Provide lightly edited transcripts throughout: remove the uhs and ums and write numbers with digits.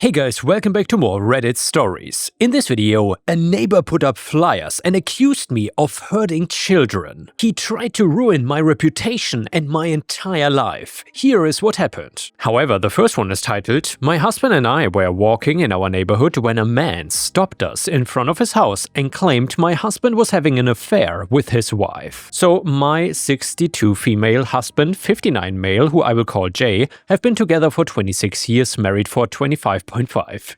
Hey guys, welcome back to more Reddit stories. In this video, a neighbor put up flyers and accused me of hurting children. He tried to ruin my reputation and my entire life. Here is what happened. However, the first one is titled, "My husband and I were walking in our neighborhood when a man stopped us in front of his house and claimed my husband was having an affair with his wife." So my 62 female husband, 59 male, who I will call Jay, have been together for 26 years, married for 25.5.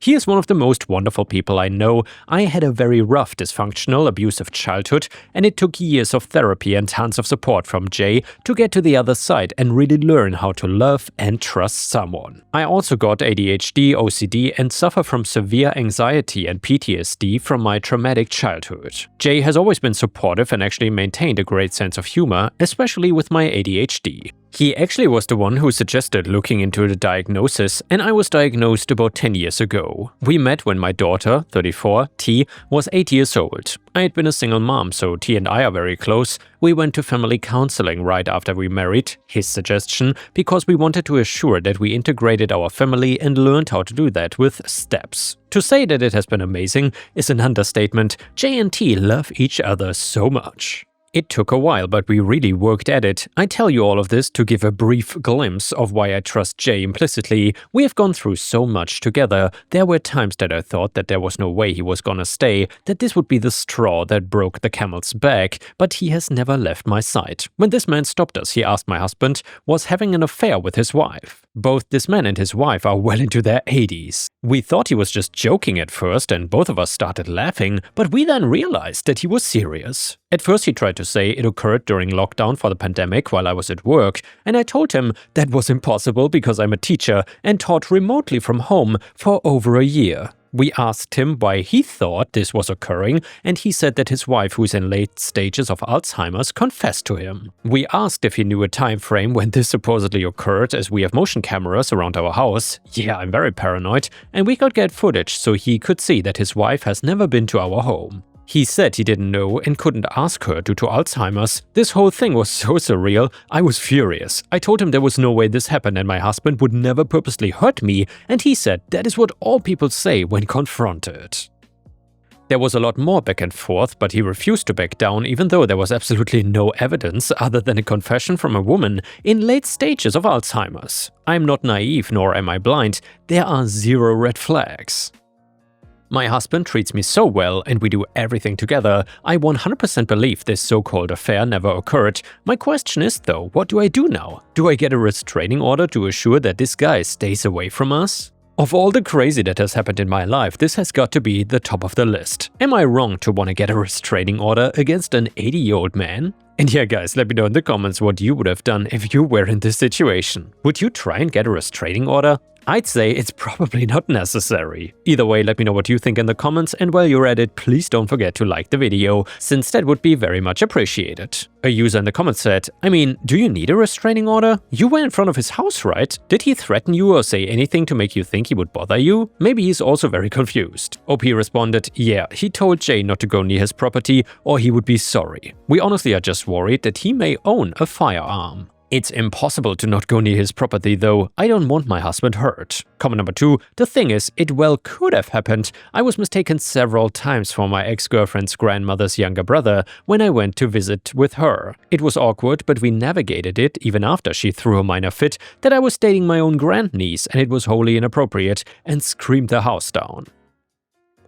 He is one of the most wonderful people I know. I had a very rough, dysfunctional, abusive childhood, and it took years of therapy and tons of support from Jay to get to the other side and really learn how to love and trust someone. I also got ADHD, OCD, and suffer from severe anxiety and PTSD from my traumatic childhood. Jay has always been supportive and actually maintained a great sense of humor, especially with my ADHD. He actually was the one who suggested looking into the diagnosis, and I was diagnosed about 10 years ago. We met when my daughter, 34, T, was 8 years old. I had been a single mom, so T and I are very close. We went to family counseling right after we married, his suggestion, because we wanted to assure that we integrated our family and learned how to do that with steps. To say that it has been amazing is an understatement. Jay and T love each other so much. It took a while, but we really worked at it. I tell you all of this to give a brief glimpse of why I trust Jay implicitly. We have gone through so much together. There were times that I thought that there was no way he was gonna stay, that this would be the straw that broke the camel's back, but he has never left my side. When this man stopped us, he asked my husband was having an affair with his wife. Both this man and his wife are well into their 80s. We thought he was just joking at first, and both of us started laughing, but we then realized that he was serious. At first he tried to say it occurred during lockdown for the pandemic while I was at work, and I told him that was impossible because I'm a teacher and taught remotely from home for over a year. We asked him why he thought this was occurring, and he said that his wife, who's in late stages of Alzheimer's, confessed to him. We asked if he knew a time frame when this supposedly occurred, as we have motion cameras around our house. Yeah, I'm very paranoid, and we could get footage so he could see that his wife has never been to our home. He said he didn't know and couldn't ask her due to Alzheimer's. This whole thing was so surreal, I was furious. I told him there was no way this happened and my husband would never purposely hurt me, and he said that is what all people say when confronted. There was a lot more back and forth, but he refused to back down even though there was absolutely no evidence other than a confession from a woman in late stages of Alzheimer's. I'm not naive nor am I blind, there are zero red flags. My husband treats me so well and we do everything together. I 100% believe this so-called affair never occurred. My question is though, what do I do now? Do I get a restraining order to assure that this guy stays away from us? Of all the crazy that has happened in my life, this has got to be the top of the list. Am I wrong to want to get a restraining order against an 80-year-old man? And yeah guys, let me know in the comments what you would have done if you were in this situation. Would you try and get a restraining order? I'd say it's probably not necessary. Either way, let me know what you think in the comments, and while you're at it, please don't forget to like the video, since that would be very much appreciated. A user in the comments said, I mean, do you need a restraining order? You were in front of his house, right? Did he threaten you or say anything to make you think he would bother you? Maybe he's also very confused. OP responded, yeah, he told Jay not to go near his property or he would be sorry. We honestly are just worried that he may own a firearm. It's impossible to not go near his property though. I don't want my husband hurt. Comment number 2. The thing is, it well could have happened. I was mistaken several times for my ex-girlfriend's grandmother's younger brother when I went to visit with her. It was awkward, but we navigated it even after she threw a minor fit that I was dating my own grandniece and it was wholly inappropriate and screamed the house down.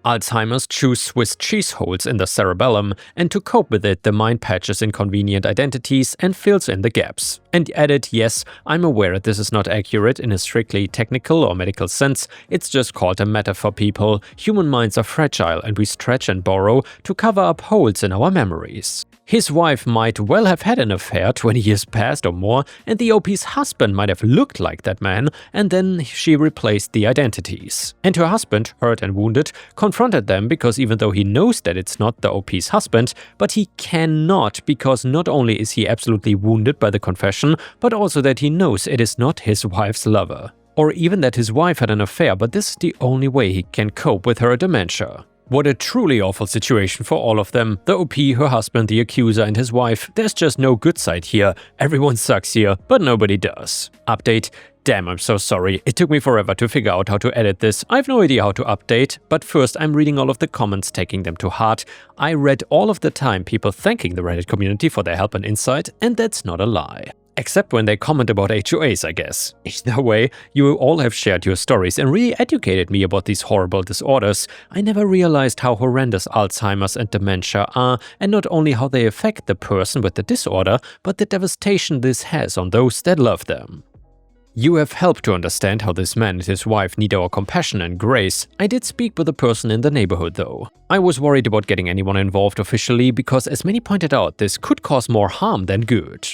Alzheimer's chews Swiss cheese holes in the cerebellum, and to cope with it, the mind patches inconvenient identities and fills in the gaps. And added, yes, I'm aware this is not accurate in a strictly technical or medical sense, it's just called a metaphor, people. Human minds are fragile and we stretch and borrow to cover up holes in our memories. His wife might well have had an affair 20 years past or more, and the OP's husband might have looked like that man, and then she replaced the identities. And her husband, hurt and wounded, confronted them because even though he knows that it's not the OP's husband, but he cannot because not only is he absolutely wounded by the confession, but also that he knows it is not his wife's lover. Or even that his wife had an affair, but this is the only way he can cope with her dementia. What a truly awful situation for all of them. The OP, her husband, the accuser, and his wife. There's just no good side here. Everyone sucks here, but nobody does. Update. Damn, I'm so sorry. It took me forever to figure out how to edit this. I have no idea how to update, but first I'm reading all of the comments, taking them to heart. I read all of the time people thanking the Reddit community for their help and insight, and that's not a lie. Except when they comment about HOAs, I guess. Either way, you all have shared your stories and really educated me about these horrible disorders. I never realized how horrendous Alzheimer's and dementia are, and not only how they affect the person with the disorder, but the devastation this has on those that love them. You have helped to understand how this man and his wife need our compassion and grace. I did speak with a person in the neighborhood though. I was worried about getting anyone involved officially because, as many pointed out, this could cause more harm than good.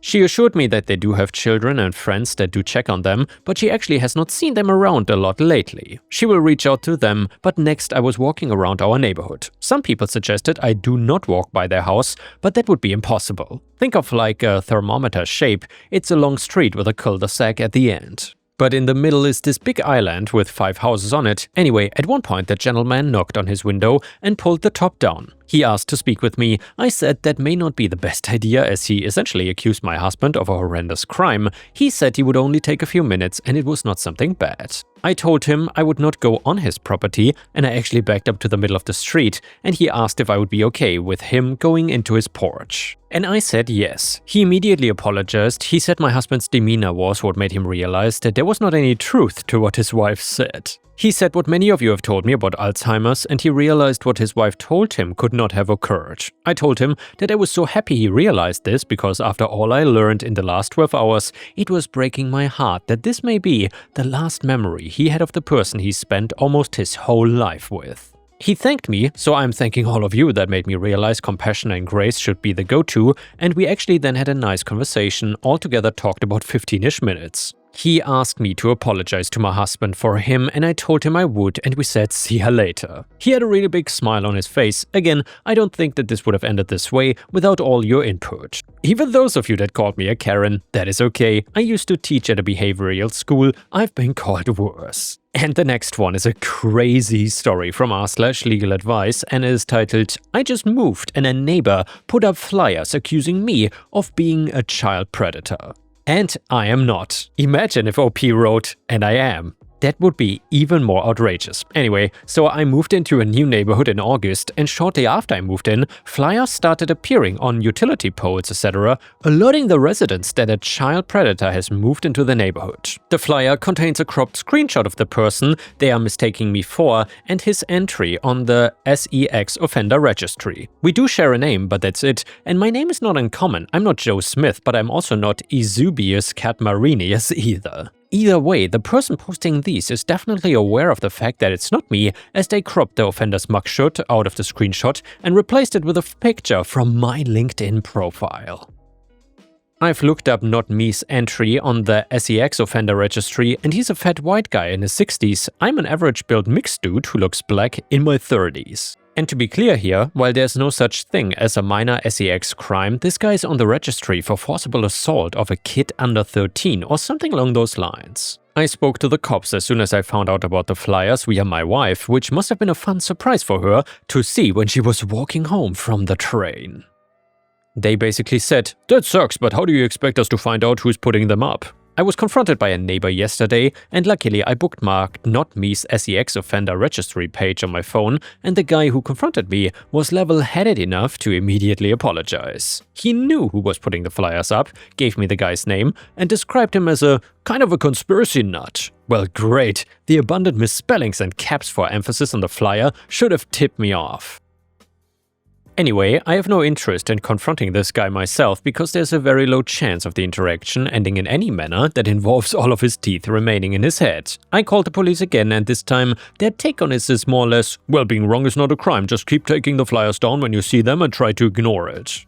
She assured me that they do have children and friends that do check on them, but she actually has not seen them around a lot lately. She will reach out to them, but next I was walking around our neighborhood. Some people suggested I do not walk by their house, but that would be impossible. Think of like a thermometer shape. It's a long street with a cul-de-sac at the end. But in the middle is this big island with 5 houses on it. Anyway, at one point the gentleman knocked on his window and pulled the top down. He asked to speak with me. I said that may not be the best idea, as he essentially accused my husband of a horrendous crime. He said he would only take a few minutes and it was not something bad. I told him I would not go on his property, and I actually backed up to the middle of the street, and he asked if I would be okay with him going into his porch. And I said yes. He immediately apologized. He said my husband's demeanor was what made him realize that there was not any truth to what his wife said. He said what many of you have told me about Alzheimer's, and he realized what his wife told him could not have occurred. I told him that I was so happy he realized this because after all I learned in the last 12 hours, it was breaking my heart that this may be the last memory he had of the person he spent almost his whole life with. He thanked me, so I'm thanking all of you that made me realize compassion and grace should be the go-to, and we actually then had a nice conversation, all together talked about 15-ish minutes. He asked me to apologize to my husband for him, and I told him I would, and we said see ya later. He had a really big smile on his face. Again, I don't think that this would have ended this way without all your input. Even those of you that called me a Karen, that is okay. I used to teach at a behavioral school. I've been called worse. And the next one is a crazy story from r/legaladvice and is titled, I just moved and a neighbor put up flyers accusing me of being a child predator. And I am not. Imagine if OP wrote, and I am. That would be even more outrageous. Anyway, so I moved into a new neighborhood in August, and shortly after I moved in, flyers started appearing on utility poles, etc., alerting the residents that a child predator has moved into the neighborhood. The flyer contains a cropped screenshot of the person they are mistaking me for and his entry on the SEX offender registry. We do share a name, but that's it, and my name is not uncommon. I'm not Joe Smith, but I'm also not Eusebius Catmarinius either. Either way, the person posting these is definitely aware of the fact that it's not me, as they cropped the offender's mugshot out of the screenshot and replaced it with a picture from my LinkedIn profile. I've looked up not me's entry on the SEX offender registry, and he's a fat white guy in his 60s. I'm an average built mixed dude who looks black in my 30s. And to be clear here, while there's no such thing as a minor SEX crime, this guy is on the registry for forcible assault of a kid under 13 or something along those lines. I spoke to the cops as soon as I found out about the flyers via my wife, which must have been a fun surprise for her to see when she was walking home from the train. They basically said, "That sucks, but how do you expect us to find out who's putting them up?" I was confronted by a neighbor yesterday, and luckily I bookmarked not me's SEX offender registry page on my phone, and the guy who confronted me was level-headed enough to immediately apologize. He knew who was putting the flyers up, gave me the guy's name, and described him as a kind of a conspiracy nut. Well, great. The abundant misspellings and caps for emphasis on the flyer should have tipped me off. Anyway, I have no interest in confronting this guy myself because there's a very low chance of the interaction ending in any manner that involves all of his teeth remaining in his head. I called the police again, and this time their take on this is more or less, well, being wrong is not a crime, just keep taking the flyers down when you see them and try to ignore it.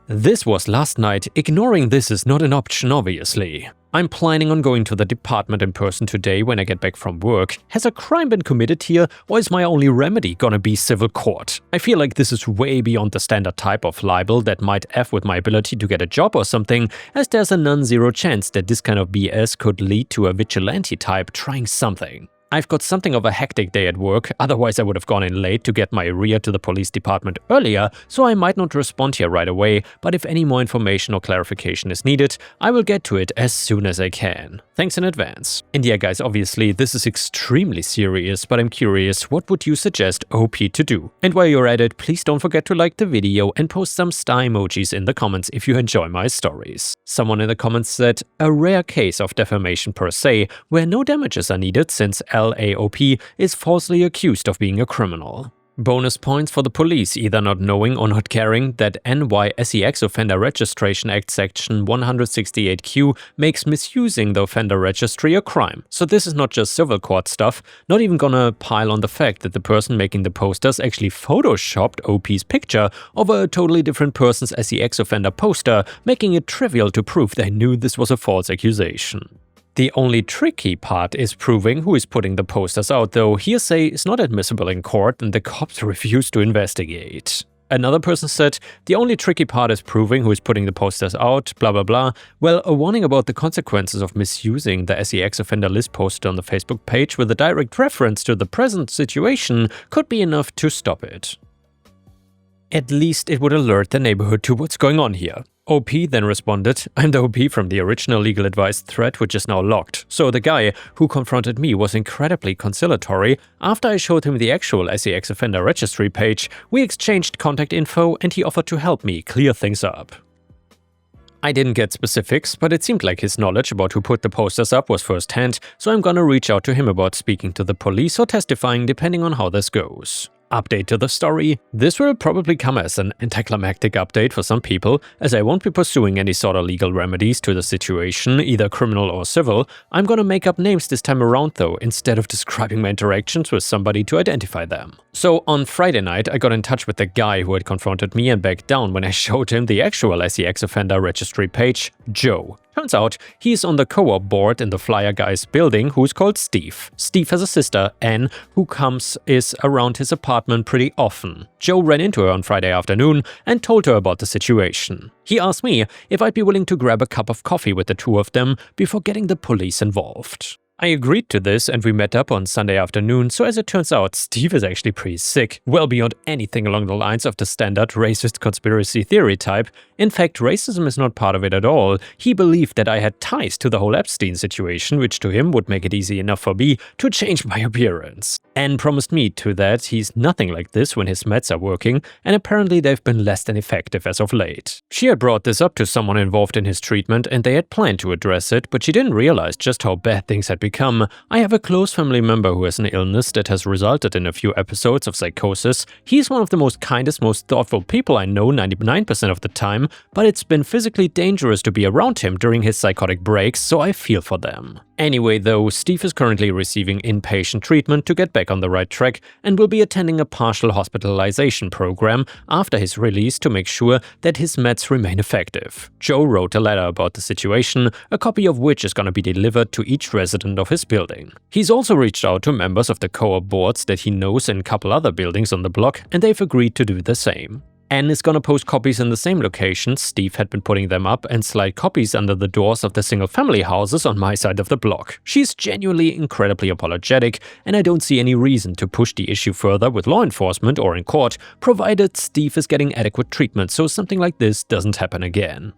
This was last night. Ignoring this is not an option, obviously. I'm planning on going to the department in person today when I get back from work. Has a crime been committed here, or is my only remedy gonna be civil court? I feel like this is way beyond the standard type of libel that might F with my ability to get a job or something, as there's a non-zero chance that this kind of BS could lead to a vigilante type trying something. I've got something of a hectic day at work, otherwise I would have gone in late to get my rear to the police department earlier, so I might not respond here right away, but if any more information or clarification is needed, I will get to it as soon as I can. Thanks in advance. And yeah guys, obviously this is extremely serious, but I'm curious, what would you suggest OP to do? And while you're at it, please don't forget to like the video and post some star emojis in the comments if you enjoy my stories. Someone in the comments said, a rare case of defamation per se, where no damages are needed since LAOP is falsely accused of being a criminal. Bonus points for the police either not knowing or not caring that NYSEX Offender Registration Act Section 168Q makes misusing the offender registry a crime. So this is not just civil court stuff, not even gonna pile on the fact that the person making the posters actually photoshopped OP's picture over a totally different person's SEX offender poster, making it trivial to prove they knew this was a false accusation. The only tricky part is proving who is putting the posters out, though hearsay is not admissible in court and the cops refuse to investigate. Another person said, the only tricky part is proving who is putting the posters out, blah blah blah. Well, a warning about the consequences of misusing the SEX offender list posted on the Facebook page with a direct reference to the present situation could be enough to stop it. At least it would alert the neighborhood to what's going on here. OP then responded, I'm the OP from the original legal advice thread which is now locked. So the guy who confronted me was incredibly conciliatory. After I showed him the actual SEX offender registry page, we exchanged contact info and he offered to help me clear things up. I didn't get specifics, but it seemed like his knowledge about who put the posters up was first-hand, so I'm gonna reach out to him about speaking to the police or testifying depending on how this goes. Update to the story. This will probably come as an anticlimactic update for some people, as I won't be pursuing any sort of legal remedies to the situation, either criminal or civil. I'm gonna make up names this time around though, instead of describing my interactions with somebody to identify them. So on Friday night, I got in touch with the guy who had confronted me and backed down when I showed him the actual SEX offender registry page, Joe. Turns out, he's on the co-op board in the Flyer Guys building who's called Steve. Steve has a sister, Anne, who is around his apartment pretty often. Joe ran into her on Friday afternoon and told her about the situation. He asked me if I'd be willing to grab a cup of coffee with the two of them before getting the police involved. I agreed to this and we met up on Sunday afternoon, so as it turns out, Steve is actually pretty sick, well beyond anything along the lines of the standard racist conspiracy theory type. In fact, racism is not part of it at all. He believed that I had ties to the whole Epstein situation, which to him would make it easy enough for me to change my appearance. Anne promised me to that he's nothing like this when his meds are working, and apparently they've been less than effective as of late. She had brought this up to someone involved in his treatment and they had planned to address it, but she didn't realize just how bad things had become. I have a close family member who has an illness that has resulted in a few episodes of psychosis. He's one of the most kindest, most thoughtful people I know 99% of the time, but it's been physically dangerous to be around him during his psychotic breaks, so I feel for them. Anyway though, Steve is currently receiving inpatient treatment to get back on the right track and will be attending a partial hospitalization program after his release to make sure that his meds remain effective. Joe wrote a letter about the situation, a copy of which is gonna be delivered to each resident of his building. He's also reached out to members of the co-op boards that he knows in a couple other buildings on the block, and they've agreed to do the same. Anne is gonna post copies in the same locations Steve had been putting them up and slide copies under the doors of the single-family houses on my side of the block. She's genuinely incredibly apologetic, and I don't see any reason to push the issue further with law enforcement or in court, provided Steve is getting adequate treatment so something like this doesn't happen again.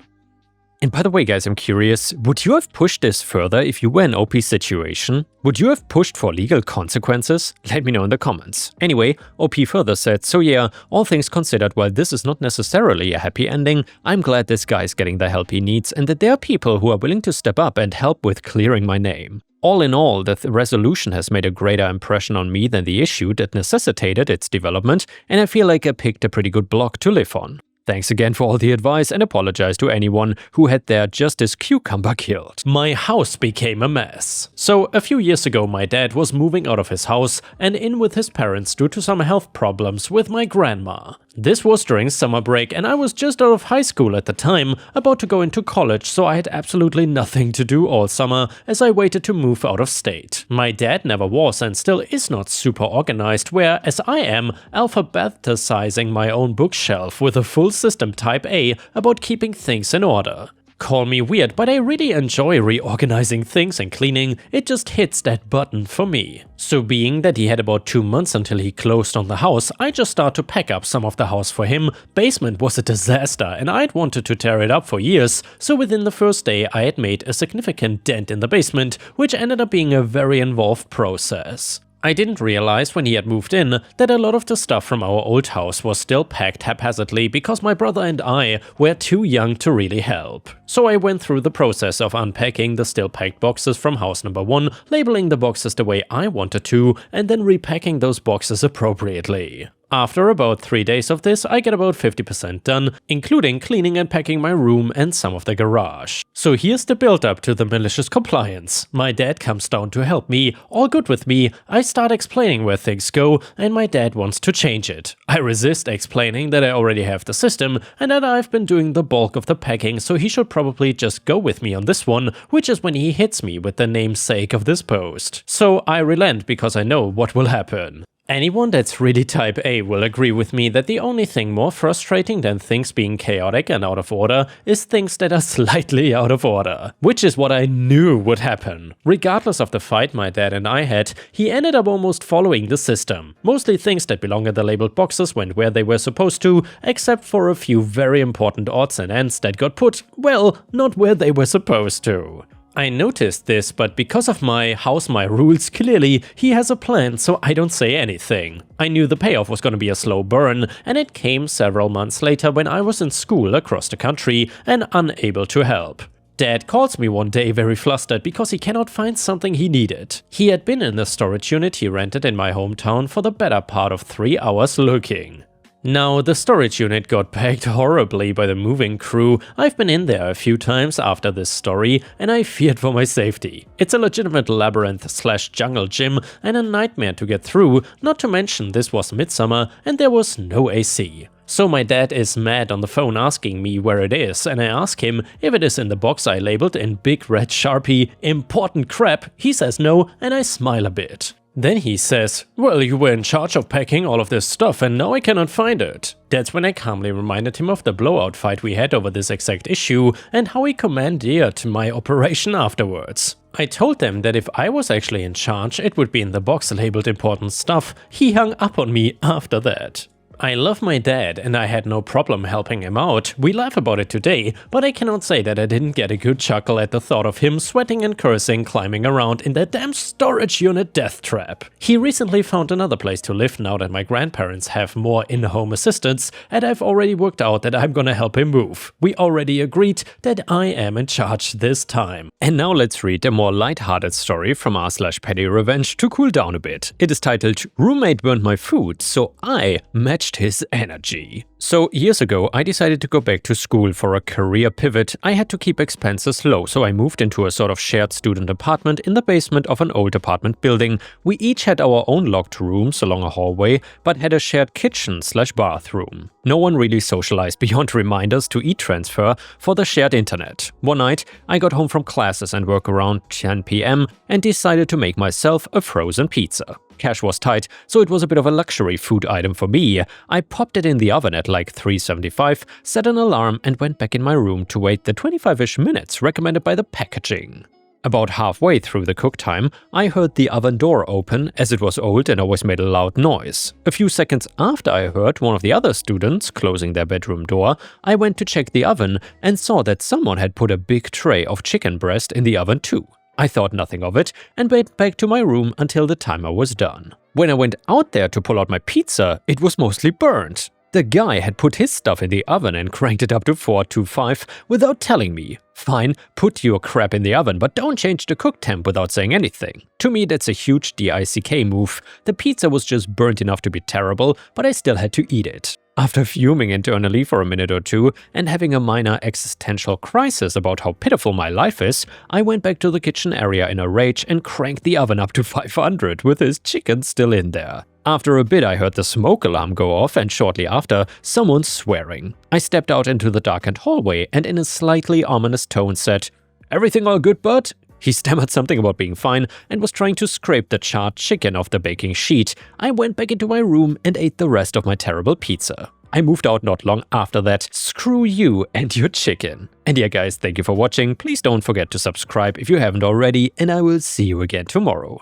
And by the way guys, I'm curious, would you have pushed this further if you were in OP's situation? Would you have pushed for legal consequences? Let me know in the comments. Anyway, OP further said, so yeah, all things considered, while this is not necessarily a happy ending, I'm glad this guy is getting the help he needs and that there are people who are willing to step up and help with clearing my name. All in all, the resolution has made a greater impression on me than the issue that necessitated its development, and I feel like I picked a pretty good block to live on. Thanks again for all the advice and apologize to anyone who had their Justice Cucumber killed. My house became a mess. So a few years ago my dad was moving out of his house and in with his parents due to some health problems with my grandma. This was during summer break and I was just out of high school at the time, about to go into college, so I had absolutely nothing to do all summer as I waited to move out of state. My dad never was and still is not super organized, whereas I am alphabetizing my own bookshelf with a full system type A about keeping things in order. Call me weird, but I really enjoy reorganizing things and cleaning. It just hits that button for me. So being that he had about 2 months until he closed on the house, I just started to pack up some of the house for him. Basement was a disaster and I'd wanted to tear it up for years, so within the first day I had made a significant dent in the basement, which ended up being a very involved process. I didn't realize when he had moved in that a lot of the stuff from our old house was still packed haphazardly because my brother and I were too young to really help. So I went through the process of unpacking the still packed boxes from house number 1, labeling the boxes the way I wanted to, and then repacking those boxes appropriately. After about 3 days of this, I get about 50% done, including cleaning and packing my room and some of the garage. So here's the build-up to the malicious compliance. My dad comes down to help me, all good with me. I start explaining where things go, and my dad wants to change it. I resist explaining that I already have the system, and that I've been doing the bulk of the packing, so he should probably just go with me on this one, which is when he hits me with the namesake of this post. So I relent because I know what will happen. Anyone that's really type A will agree with me that the only thing more frustrating than things being chaotic and out of order is things that are slightly out of order. Which is what I knew would happen. Regardless of the fight my dad and I had, he ended up almost following the system. Mostly things that belong in the labeled boxes went where they were supposed to, except for a few very important odds and ends that got put, well, not where they were supposed to. I noticed this, but because of my house my rules, clearly he has a plan, so I don't say anything. I knew the payoff was gonna be a slow burn, and it came several months later when I was in school across the country and unable to help. Dad calls me one day very flustered because he cannot find something he needed. He had been in the storage unit he rented in my hometown for the better part of 3 hours looking. Now, the storage unit got packed horribly by the moving crew. I've been in there a few times after this story, and I feared for my safety. It's a legitimate labyrinth/jungle gym and a nightmare to get through, not to mention this was midsummer and there was no AC. So my dad is mad on the phone asking me where it is, and I ask him if it is in the box I labeled in big red Sharpie, "Important crap." He says no, and I smile a bit. Then he says, "Well, you were in charge of packing all of this stuff and now I cannot find it." That's when I calmly reminded him of the blowout fight we had over this exact issue and how he commandeered my operation afterwards. I told them that if I was actually in charge, it would be in the box labeled important stuff. He hung up on me after that. I love my dad and I had no problem helping him out. We laugh about it today, but I cannot say that I didn't get a good chuckle at the thought of him sweating and cursing climbing around in that damn storage unit death trap. He recently found another place to live now that my grandparents have more in-home assistance, and I've already worked out that I'm gonna help him move. We already agreed that I am in charge this time. And now let's read a more lighthearted story from r/petty revenge to cool down a bit. It is titled "Roommate Burned My Food, so I matched his energy." So years ago, I decided to go back to school for a career pivot. I had to keep expenses low, so I moved into a sort of shared student apartment in the basement of an old apartment building. We each had our own locked rooms along a hallway, but had a shared kitchen/bathroom. No one really socialized beyond reminders to e-transfer for the shared internet. One night, I got home from classes and work around 10 p.m. and decided to make myself a frozen pizza. Cash was tight, so it was a bit of a luxury food item for me. I popped it in the oven at like 375, set an alarm and went back in my room to wait the 25-ish minutes recommended by the packaging. About halfway through the cook time, I heard the oven door open as it was old and always made a loud noise. A few seconds after I heard one of the other students closing their bedroom door, I went to check the oven and saw that someone had put a big tray of chicken breast in the oven too. I thought nothing of it and went back to my room until the timer was done. When I went out there to pull out my pizza, it was mostly burnt. The guy had put his stuff in the oven and cranked it up to 425 without telling me. Fine, put your crap in the oven, but don't change the cook temp without saying anything. To me, that's a huge DICK move. The pizza was just burnt enough to be terrible, but I still had to eat it. After fuming internally for a minute or two and having a minor existential crisis about how pitiful my life is, I went back to the kitchen area in a rage and cranked the oven up to 500 with his chicken still in there. After a bit, I heard the smoke alarm go off and shortly after, someone swearing. I stepped out into the darkened hallway and in a slightly ominous tone said, "Everything all good, bud?" He stammered something about being fine and was trying to scrape the charred chicken off the baking sheet. I went back into my room and ate the rest of my terrible pizza. I moved out not long after that. Screw you and your chicken. And yeah guys, thank you for watching. Please don't forget to subscribe if you haven't already, and I will see you again tomorrow.